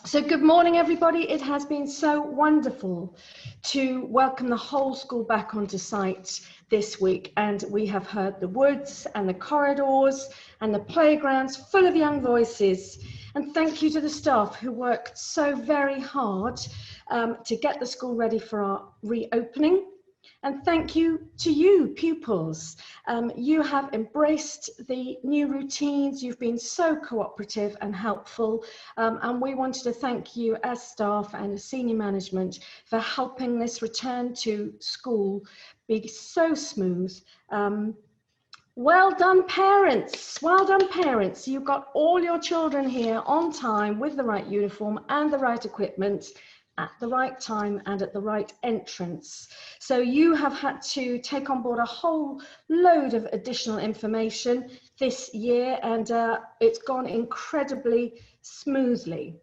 So good morning, everybody. It has been so wonderful to welcome the whole school back onto site this week. And we have heard the woods and the corridors and the playgrounds full of young voices. And thank you to the staff who worked so very hard to get the school ready for our reopening. And thank you to you, pupils. You have embraced the new routines. You've been so cooperative and helpful. And we wanted to thank you as staff and as senior management for helping this return to school be so smooth. Well done, parents. Well done, parents. You've got all your children here on time with the right uniform and the right equipment, at the right time and at the right entrance. So you have had to take on board a whole load of additional information this year, and it's gone incredibly smoothly.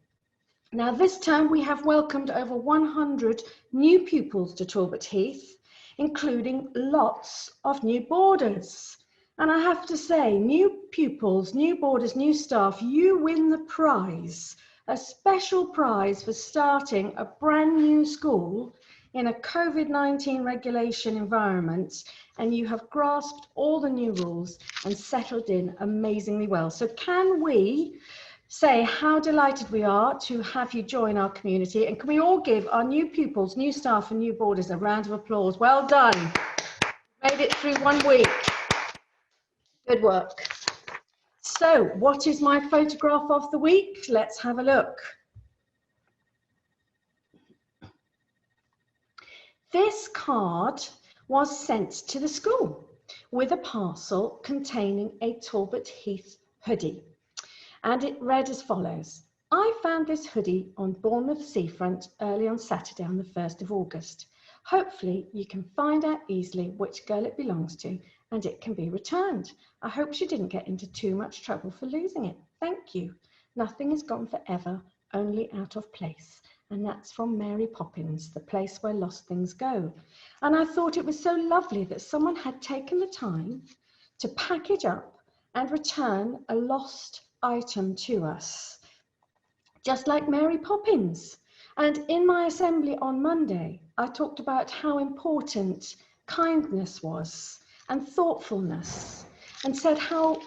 Now this term we have welcomed over 100 new pupils to Talbot Heath, including lots of new boarders. And I have to say, new pupils, new boarders, new staff, you win the prize. A special prize for starting a brand new school in a COVID-19 regulation environment, and you have grasped all the new rules and settled in amazingly well. So can we say how delighted we are to have you join our community, and can we all give our new pupils, new staff and new boarders a round of applause? Well done. Made it through 1 week. Good work. So, what is my photograph of the week? Let's have a look. This card was sent to the school with a parcel containing a Talbot Heath hoodie. And it read as follows: I found this hoodie on Bournemouth seafront early on Saturday on the 1st of August. Hopefully you can find out easily which girl it belongs to and it can be returned. I hope she didn't get into too much trouble for losing it. Thank you. Nothing is gone forever, only out of place. And that's from Mary Poppins, the place where lost things go. And I thought it was so lovely that someone had taken the time to package up and return a lost item to us, just like Mary Poppins. And in my assembly on Monday, I talked about how important kindness was and thoughtfulness, and said how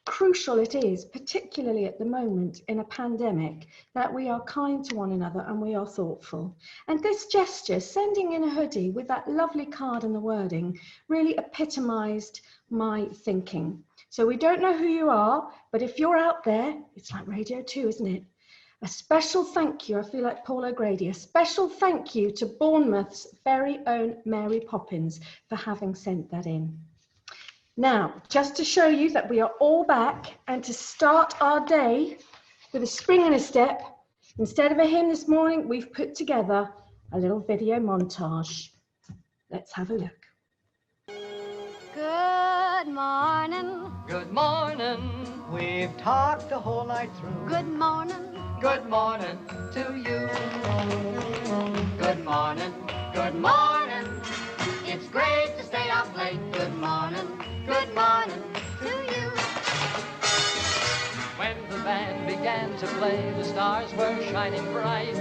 crucial it is, particularly at the moment in a pandemic, that we are kind to one another and we are thoughtful. And this gesture, sending in a hoodie with that lovely card and the wording, really epitomised my thinking. So we don't know who you are, but if you're out there, it's like Radio 2, isn't it? A special thank you, I feel like Paul O'Grady, a special thank you to Bournemouth's very own Mary Poppins for having sent that in. Now, just to show you that we are all back and to start our day with a spring and a step, instead of a hymn this morning, we've put together a little video montage. Let's have a look. Good morning. Good morning. We've talked the whole night through. Good morning. Good morning to you. Good morning. Good morning. It's great to stay up late. Good morning. Good morning to you. When the band began to play, the stars were shining bright.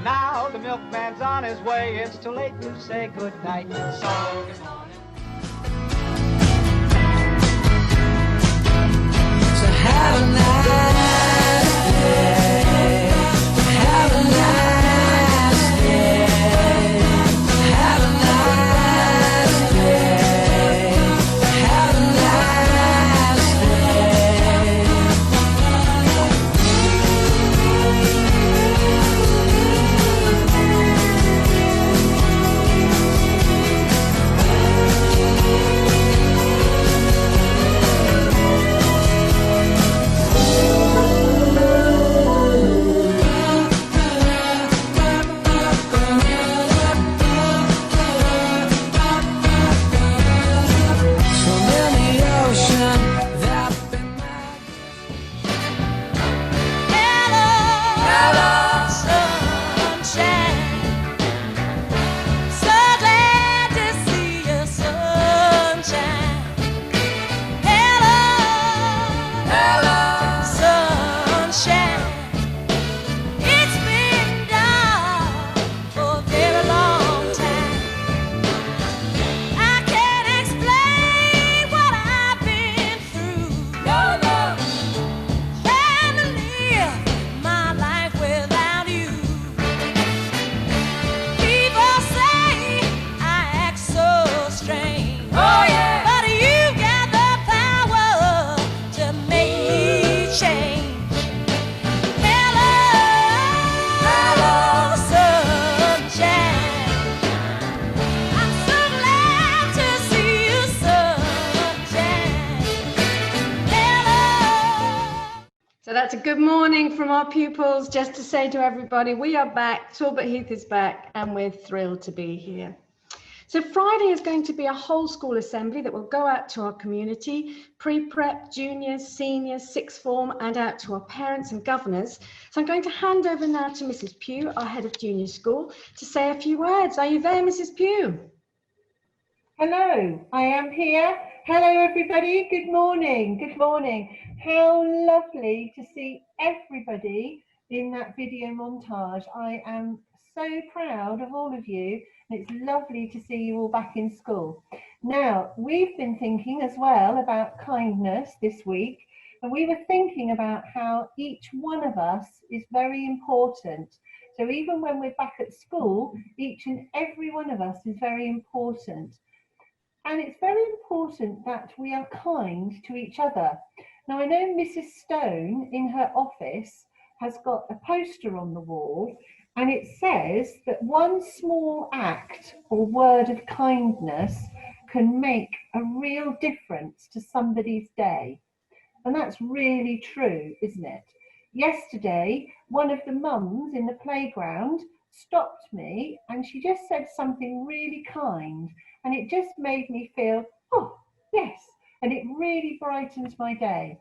Now the milkman's on his way. It's too late to say good night. So good morning. So have a nice day. Have a nice day. Have a nice day. Have a nice day. But good morning from our pupils. Just to say to everybody, we are back. Talbot Heath is back, and we're thrilled to be here. So Friday is going to be a whole school assembly that will go out to our community, pre-prep, juniors, seniors, sixth form, and out to our parents and governors. So I'm going to hand over now to Mrs. Pugh, our head of junior school, to say a few words. Are you there, Mrs. Pugh? Hello, I am here. Hello everybody, good morning, good morning. How lovely to see everybody in that video montage. I am so proud of all of you, and it's lovely to see you all back in school. Now, we've been thinking as well about kindness this week, and we were thinking about how each one of us is very important. So even when we're back at school, each and every one of us is very important. And it's very important that we are kind to each other. Now, I know Mrs. Stone in her office has got a poster on the wall, and it says that one small act or word of kindness can make a real difference to somebody's day. And that's really true, isn't it? Yesterday, one of the mums in the playground stopped me and she just said something really kind, and it just made me feel, oh, yes, and it really brightens my day.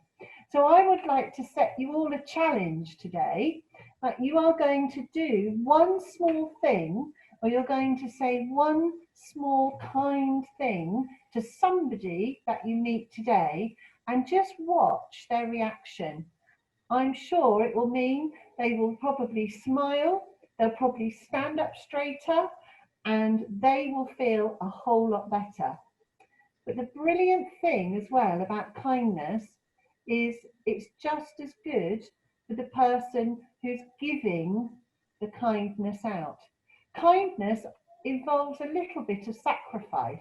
So I would like to set you all a challenge today, that you are going to do one small thing, or you're going to say one small kind thing to somebody that you meet today, and just watch their reaction. I'm sure it will mean they will probably smile, they'll probably stand up straighter, and they will feel a whole lot better. But the brilliant thing as well about kindness is it's just as good for the person who's giving the kindness out. Kindness involves a little bit of sacrifice.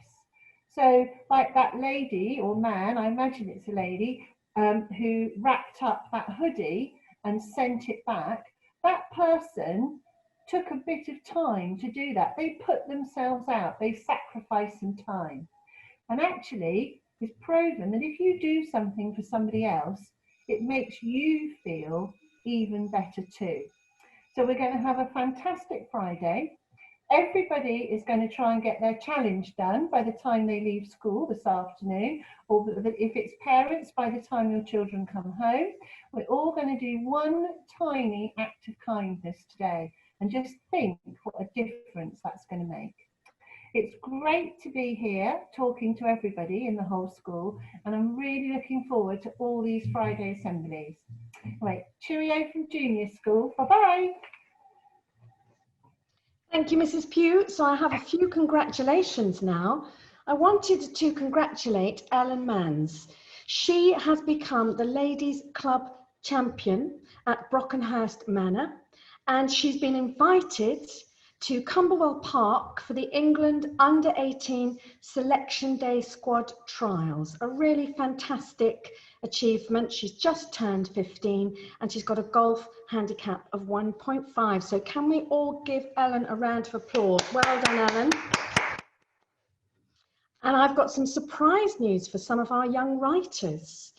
So like that lady or man, I imagine it's a lady, who wrapped up that hoodie and sent it back, that person took a bit of time to do that. They put themselves out, they sacrificed some time. And actually, it's proven that if you do something for somebody else, it makes you feel even better too. So we're going to have a fantastic Friday. Everybody is going to try and get their challenge done by the time they leave school this afternoon, or if it's parents, by the time your children come home. We're all going to do one tiny act of kindness today, and just think what a difference that's going to make. It's great to be here talking to everybody in the whole school, and I'm really looking forward to all these Friday assemblies. Right, cheerio from junior school. Bye-bye. Thank you, Mrs. Pugh. So I have a few congratulations now. I wanted to congratulate Ellen Manns. She has become the Ladies Club champion at Brockenhurst Manor, and she's been invited to Camberwell Park for the England Under-18 Selection Day Squad Trials. A really fantastic achievement. She's just turned 15 and she's got a golf handicap of 1.5. So can we all give Ellen a round of applause? Well done, Ellen. And I've got some surprise news for some of our young writers.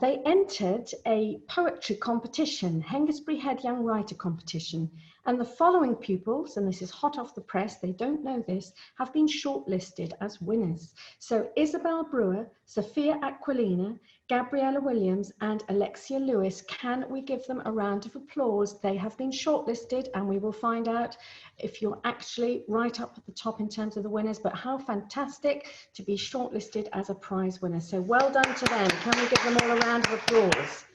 They entered a poetry competition, Hengistbury Head Young Writer Competition, and the following pupils, and this is hot off the press, they don't know this, have been shortlisted as winners. So Isabel Brewer, Sophia Aquilina, Gabriella Williams and Alexia Lewis. Can we give them a round of applause? They have been shortlisted, and we will find out if you're actually right up at the top in terms of the winners, but how fantastic to be shortlisted as a prize winner. So well done to them. Can we give them all a round of applause?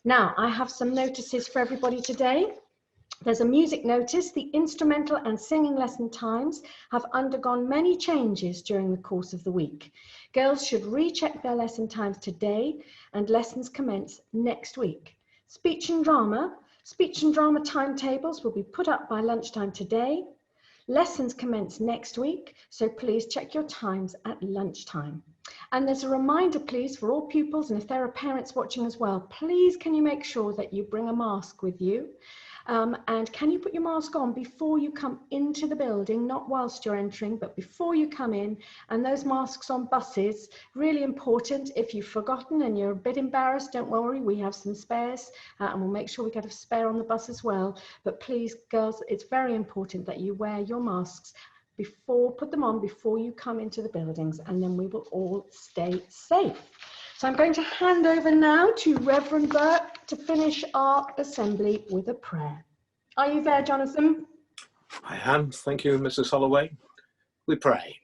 Now, I have some notices for everybody today. There's a music notice. The instrumental and singing lesson times have undergone many changes during the course of the week. Girls should recheck their lesson times today, and lessons commence next week. Speech and drama timetables will be put up by lunchtime today. Lessons commence next week, so please check your times at lunchtime. And there's a reminder, please, for all pupils, and if there are parents watching as well, please can you make sure that you bring a mask with you? And can you put your mask on before you come into the building, not whilst you're entering, but before you come in? And those masks on buses, really important. If you've forgotten and you're a bit embarrassed, don't worry, we have some spares, and we'll make sure we get a spare on the bus as well. But please, girls, it's very important that you wear your masks put them on before you come into the buildings, and then we will all stay safe. So I'm going to hand over now to Reverend Burke to finish our assembly with a prayer. Are you there, Jonathan? I am. Thank you, Mrs. Holloway. We pray.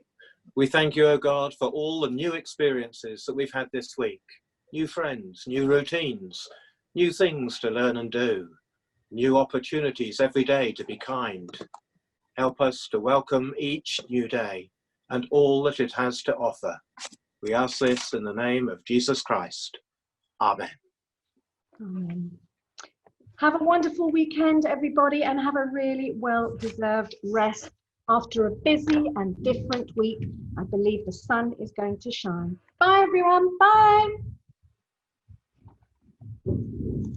We thank you, O God, for all the new experiences that we've had this week. New friends, new routines, new things to learn and do, new opportunities every day to be kind. Help us to welcome each new day and all that it has to offer. We ask this in the name of Jesus Christ. Amen. Amen. Have a wonderful weekend, everybody, and have a really well-deserved rest after a busy and different week. I believe the sun is going to shine. Bye, everyone. Bye.